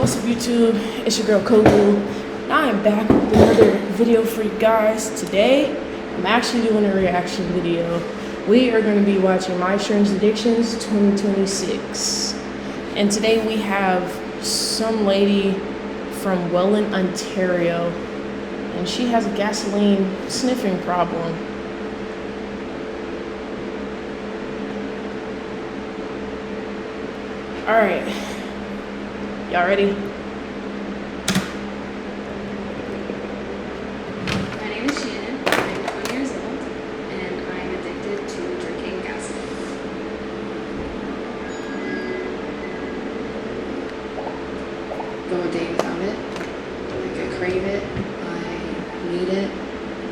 What's up YouTube? It's your girl Kovu. I am back with another video for you guys. Today, I'm actually doing a reaction video. We are going to be watching My Strange Addictions 2026. And today we have some lady from Welland, Ontario. And she has a gasoline sniffing problem. Alright. Y'all ready? My name is Shannon. I'm 20 years old, and I'm addicted to drinking gasoline. Go a day without it. Like, I crave it. I need it.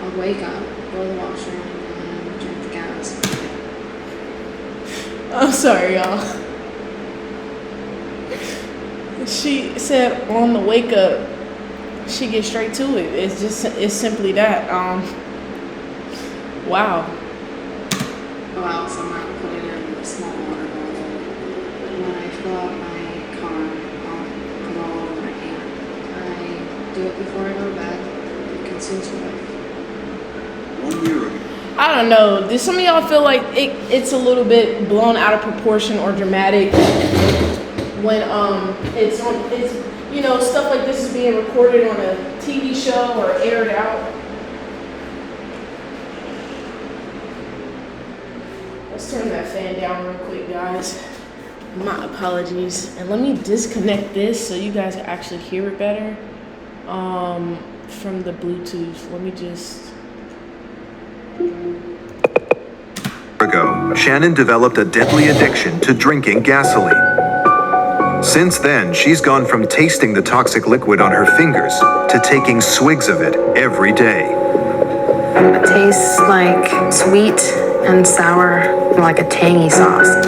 I'll wake up, go to the washroom, and drink the gas. I'm sorry, y'all. She said on the wake up, she gets straight to it. It's simply that. Wow. Go out somewhere and put it in a small water bottle. When I fill out my car, I'll put all over my hand. I do it before I go to bed. It consumes my life. 1 year ago. I don't know. Did some of y'all feel like it's a little bit blown out of proportion or dramatic when it's you know, stuff like this is being recorded on a TV show or aired out? Let's turn that fan down real quick, guys. My apologies. And let me disconnect this so you guys can actually hear it better from the Bluetooth. Let me just... Ago, Shannon developed a deadly addiction to drinking gasoline. Since then, she's gone from tasting the toxic liquid on her fingers to taking swigs of it every day. It tastes like sweet and sour, like a tangy sauce.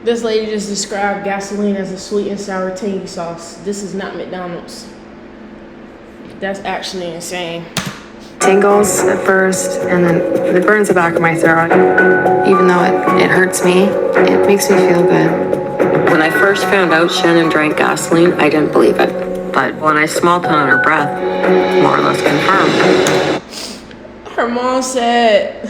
This lady just described gasoline as a sweet and sour tangy sauce. This is not McDonald's. That's actually insane. Tingles at first, and then it burns the back of my throat. Even though it hurts me, it makes me feel good. When I first found out Shannon drank gasoline, I didn't believe it. But when I smelled it on her breath, more or less confirmed. Her mom said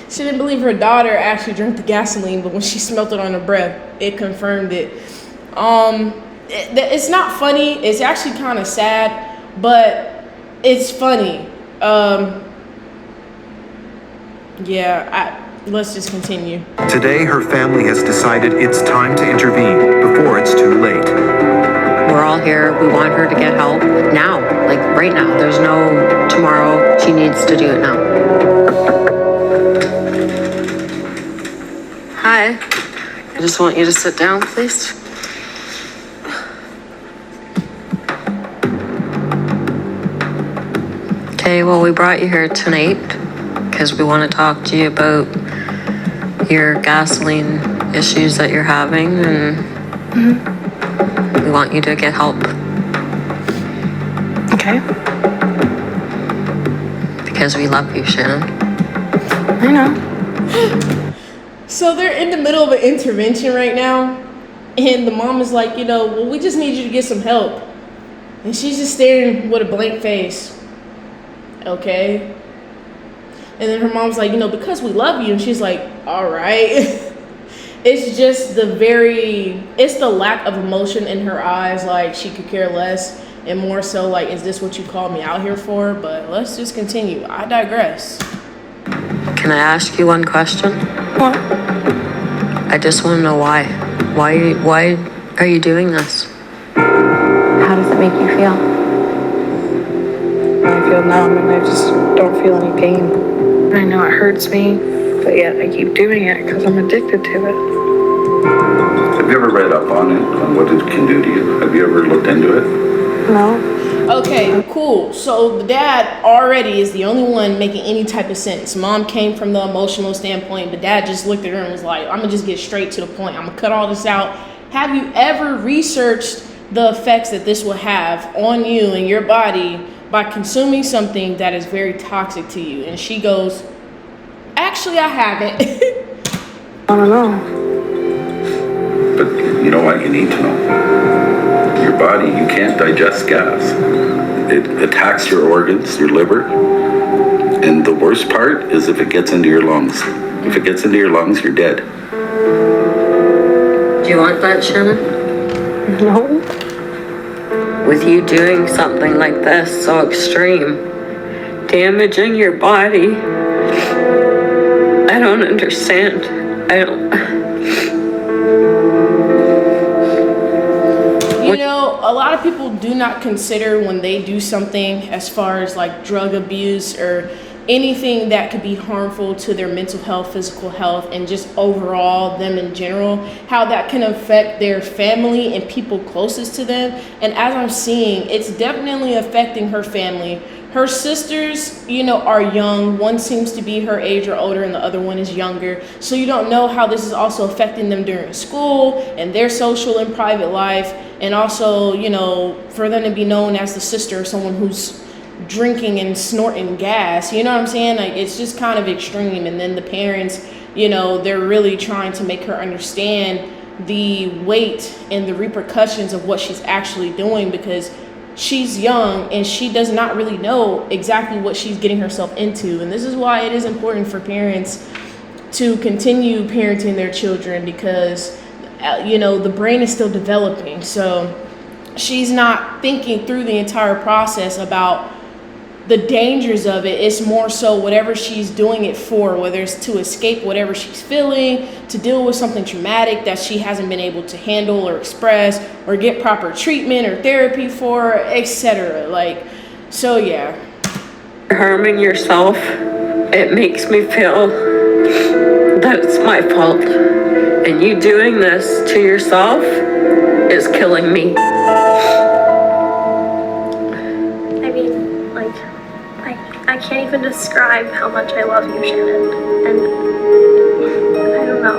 she didn't believe her daughter actually drank the gasoline, but when she smelled it on her breath, it confirmed it. It's not funny. It's actually kind of sad, but it's funny. Let's just continue. Today, her family has decided it's time to intervene before it's too late. We're all here. We want her to get help now, like right now. There's no tomorrow. She needs to do it now. Hi. I just want you to sit down, please. Okay, well, we brought you here tonight because we want to talk to you about your gasoline issues that you're having, and we want you to get help. Okay. Because we love you, Shannon. I know. So they're in the middle of an intervention right now, and the mom is like, well, we just need you to get some help. And she's just staring with a blank face. Okay. And then her mom's like, because we love you. And she's like, all right. It's just it's the lack of emotion in her eyes. Like, she could care less. And more so like, is this what you called me out here for? But let's just continue. I digress. Can I ask you one question? What? I just want to know why. Why are you doing this? How does it make you feel? I feel numb and I just don't feel any pain. I know it hurts me, but yet I keep doing it because I'm addicted to it. Have you ever read up on it, on what it can do to you? Have you ever looked into it? No. Okay, cool. So the dad already is the only one making any type of sense. Mom came from the emotional standpoint, but dad just looked at her and was like, I'm gonna just get straight to the point. I'm gonna cut all this out. Have you ever researched the effects that this will have on you and your body by consuming something that is very toxic to you? And she goes, actually, I haven't. I don't know. But you know what? You need to know. Your body, you can't digest gas. It attacks your organs, your liver. And the worst part is if it gets into your lungs. If it gets into your lungs, you're dead. Do you want that, Shannon? No. With you doing something like this, so extreme, damaging your body, I don't understand. You know, a lot of people do not consider when they do something as far as like drug abuse or anything that could be harmful to their mental health, physical health, and just overall them in general, how that can affect their family and people closest to them. And as I'm seeing, it's definitely affecting her family. Her sisters, you know, are young. One seems to be her age or older, and the other one is younger. So you don't know how this is also affecting them during school and their social and private life. And also, you know, for them to be known as the sister of someone who's drinking and snorting gas, you know what I'm saying? Like, it's just kind of extreme. And then the parents, you know, they're really trying to make her understand the weight and the repercussions of what she's actually doing, because she's young and she does not really know exactly what she's getting herself into. And this is why it is important for parents to continue parenting their children, because you know, the brain is still developing. So she's not thinking through the entire process about the dangers of it. It's more so whatever she's doing it for, whether it's to escape whatever she's feeling, to deal with something traumatic that she hasn't been able to handle or express or get proper treatment or therapy for, etc. Like, so yeah. Harming yourself, it makes me feel that it's my fault. And you doing this to yourself is killing me. I mean, like, I can't even describe how much I love you, Shannon. And I don't know.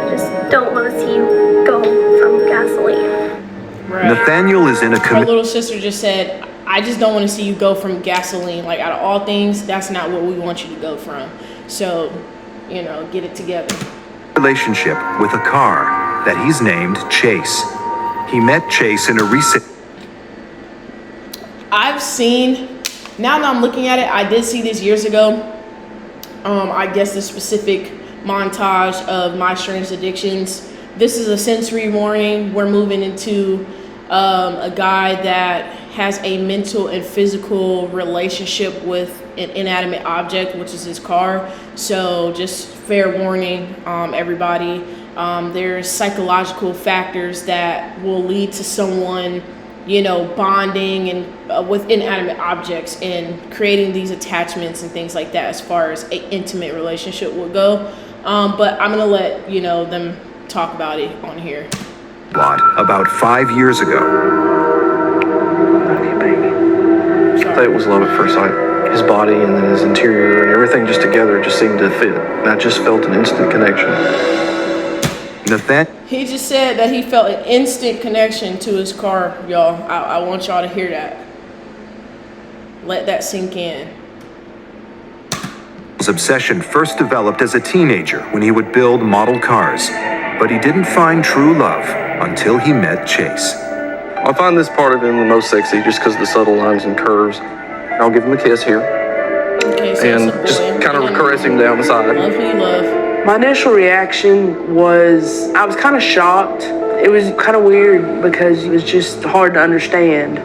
I just don't want to see you go from gasoline. Right. Nathaniel is in a Her little sister just said, I just don't want to see you go from gasoline. Like, out of all things, that's not what we want you to go from. So, you know, get it together. Relationship with a car that he's named Chase. He met Chase in a recent... I've seen, now that I'm looking at it, I did see this years ago. I guess the specific montage of My Strangest Addictions. This is a sensory warning. We're moving into a guy that has a mental and physical relationship with an inanimate object, which is his car. So just fair warning, everybody. There's psychological factors that will lead to someone, you know, bonding and with inanimate objects and creating these attachments and things like that as far as an intimate relationship will go. But I'm gonna let, you know, them talk about it on here. About 5 years ago. I thought it was love at first sight. His body and then his interior and everything just together just seemed to fit. And I just felt an instant connection. He just said that he felt an instant connection to his car, y'all. I want y'all to hear that. Let that sink in. His obsession first developed as a teenager when he would build model cars. But he didn't find true love until he met Chase. I find this part of him the most sexy just because of the subtle lines and curves. I'll give him a kiss here. Okay, so And it's a boy. just kind of caress him down the side. Love who you love. My initial reaction was, I was kind of shocked. It was kind of weird because it was just hard to understand.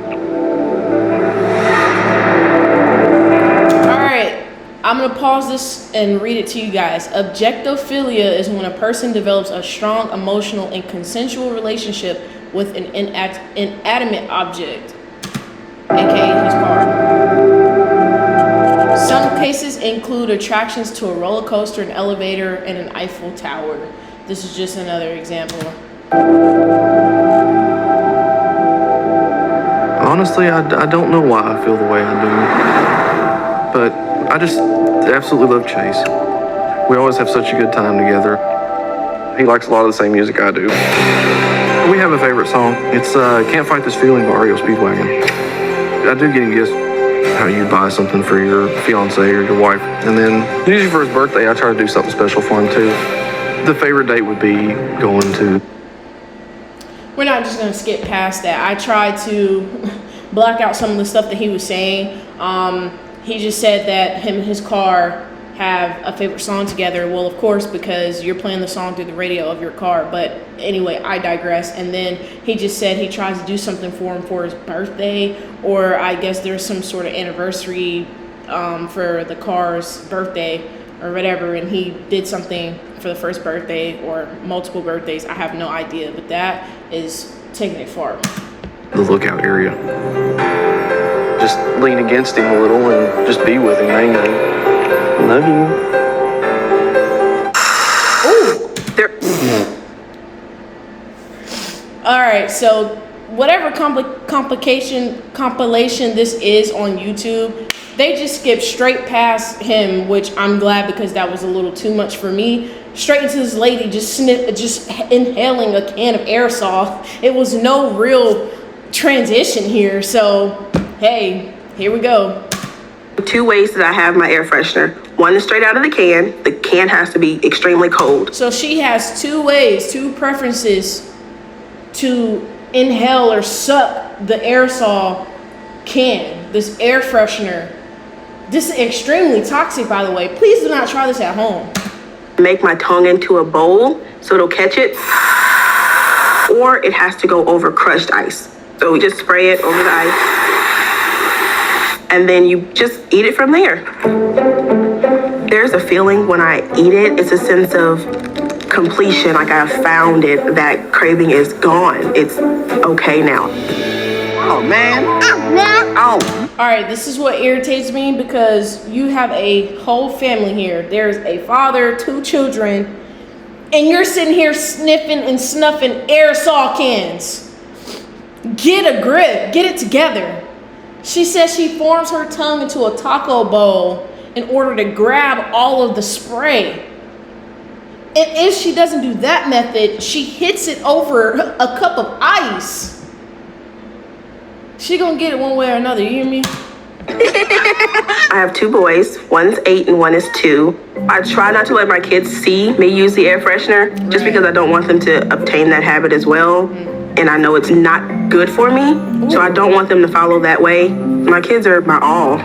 All right, I'm gonna pause this and read it to you guys. Objectophilia is when a person develops a strong emotional and consensual relationship with an inanimate object, aka his car. Some cases include attractions to a roller coaster, an elevator, and an Eiffel Tower. This is just another example. Honestly, I don't know why I feel the way I do. But I just absolutely love Chase. We always have such a good time together. He likes a lot of the same music I do. We have a favorite song. It's Can't Fight This Feeling by REO Speedwagon. I do get him gifts. How you buy something for your fiance or your wife. And then usually for his birthday, I try to do something special for him too. The favorite date would be going to we're not just gonna skip past that. I tried to block out some of the stuff that he was saying. He just said that him and his car have a favorite song together. Well, of course, because you're playing the song through the radio of your car. But anyway, I digress. And then he just said he tries to do something for him for his birthday, or I guess there's some sort of anniversary for the car's birthday or whatever, and he did something for the first birthday or multiple birthdays. I have no idea, but that is taking it far. The lookout area. Just lean against him a little and just be with him mainly. Love you. Ooh. All right, so whatever compilation this is on YouTube, they just skipped straight past him, which I'm glad, because that was a little too much for me. Straight into this lady just inhaling a can of aerosol. It was no real transition here, so hey, here we go. 2 ways that I have my air freshener. One is straight out of the can. The can has to be extremely cold. So she has 2 ways, 2 preferences to inhale or suck the aerosol can, this air freshener. This is extremely toxic, by the way. Please do not try this at home. Make my tongue into a bowl so it'll catch it, or it has to go over crushed ice. So we just spray it over the ice, and then you just eat it from there. There's a feeling when I eat it, it's a sense of completion, like I found it. That craving is gone. It's okay now. Oh man. Oh. All right, this is what irritates me, because you have a whole family here. There's a father, 2 children, and you're sitting here sniffing and snuffing aerosol cans. Get a grip, get it together. She says she forms her tongue into a taco bowl in order to grab all of the spray. And if she doesn't do that method, she hits it over a cup of ice. She gonna get it one way or another, you hear me? I have 2 boys. One's 8 and one is 2. I try not to let my kids see me use the air freshener, just because I don't want them to obtain that habit as well. And I know it's not good for me, so I don't want them to follow that way. My kids are my all.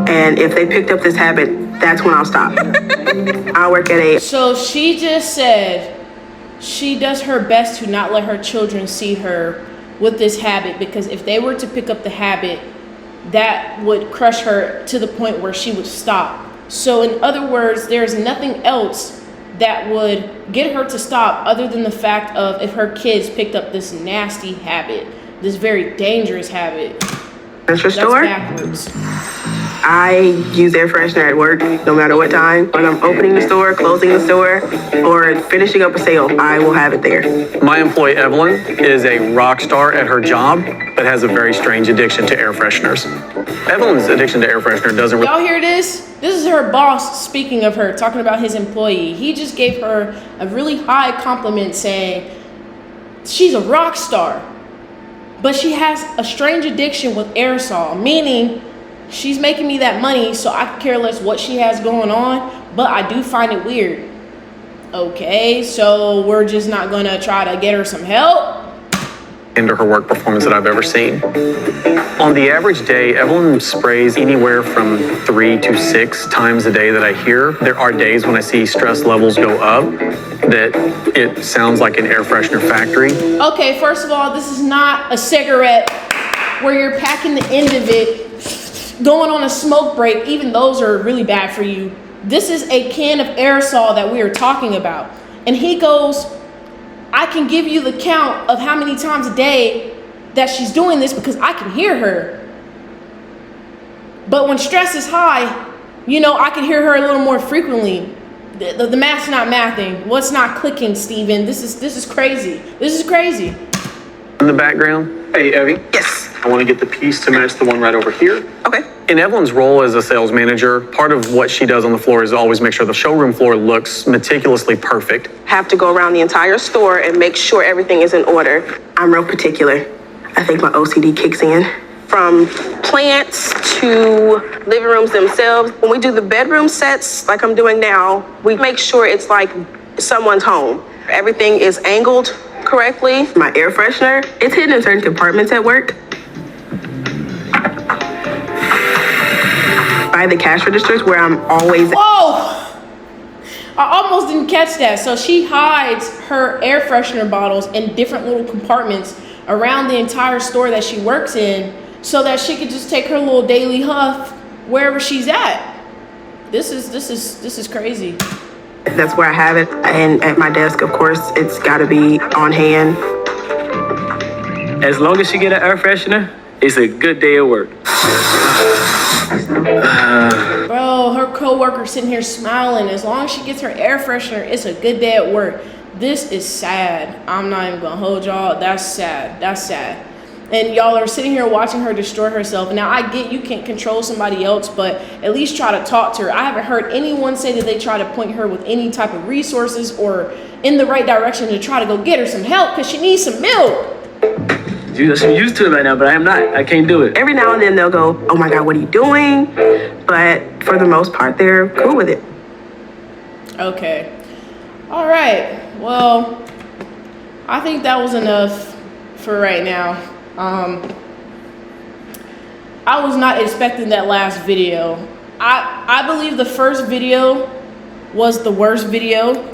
And if they picked up this habit, that's when I'll stop. I work at a... So she just said she does her best to not let her children see her with this habit, because if they were to pick up the habit, that would crush her to the point where she would stop. So in other words, there's nothing else that would get her to stop other than the fact of if her kids picked up this nasty habit, this very dangerous habit. That's store. Backwards. I use air freshener at work, no matter what time. When I'm opening the store, closing the store, or finishing up a sale, I will have it there. My employee, Evelyn, is a rock star at her job, but has a very strange addiction to air fresheners. Evelyn's addiction to air freshener doesn't... Y'all hear this? This is her boss speaking of her, talking about his employee. He just gave her a really high compliment saying she's a rock star, but she has a strange addiction with aerosol, meaning she's making me that money, so I could care less what she has going on, but I do find it weird. Okay, so we're just not gonna try to get her some help? Into her work performance that I've ever seen. On the average day, Evelyn sprays anywhere from 3 to 6 times a day that I hear. There are days when I see stress levels go up that it sounds like an air freshener factory. Okay, first of all, this is not a cigarette where you're packing the end of it, going on a smoke break. Even those are really bad for you. This is a can of aerosol that we are talking about. And he goes, I can give you the count of how many times a day that she's doing this because I can hear her. But when stress is high, you know, I can hear her a little more frequently. The math's not mathing. What's not clicking, Steven? This is crazy. This is crazy. In the background. Hey, Evie. Yes. I want to get the piece to match the one right over here. Okay. In Evelyn's role as a sales manager, part of what she does on the floor is always make sure the showroom floor looks meticulously perfect. Have to go around the entire store and make sure everything is in order. I'm real particular. I think my OCD kicks in. From plants to living rooms themselves. When we do the bedroom sets, like I'm doing now, we make sure it's like someone's home. Everything is angled correctly. My air freshener, it's hidden in certain compartments at work. By the cash registers where I'm always. Whoa! I almost didn't catch that. So she hides her air freshener bottles in different little compartments around the entire store that she works in so that she could just take her little daily huff wherever she's at. This is crazy. That's where I have it. And at my desk, of course, it's gotta be on hand. As long as she get an air freshener, it's a good day at work. Bro, her coworker sitting here smiling. As long as she gets her air freshener, it's a good day at work. This is sad. I'm not even gonna hold y'all. That's sad. That's sad. And y'all are sitting here watching her destroy herself. Now, I get you can't control somebody else, but at least try to talk to her. I haven't heard anyone say that they try to point her with any type of resources or in the right direction to try to go get her some help because she needs some milk. I'm used to it right now, but I am not. I can't do it. Every now and then they'll go, oh my God, what are you doing? But for the most part, they're cool with it. Okay. All right. Well, I think that was enough for right now. I was not expecting that last video. I believe the first video was the worst video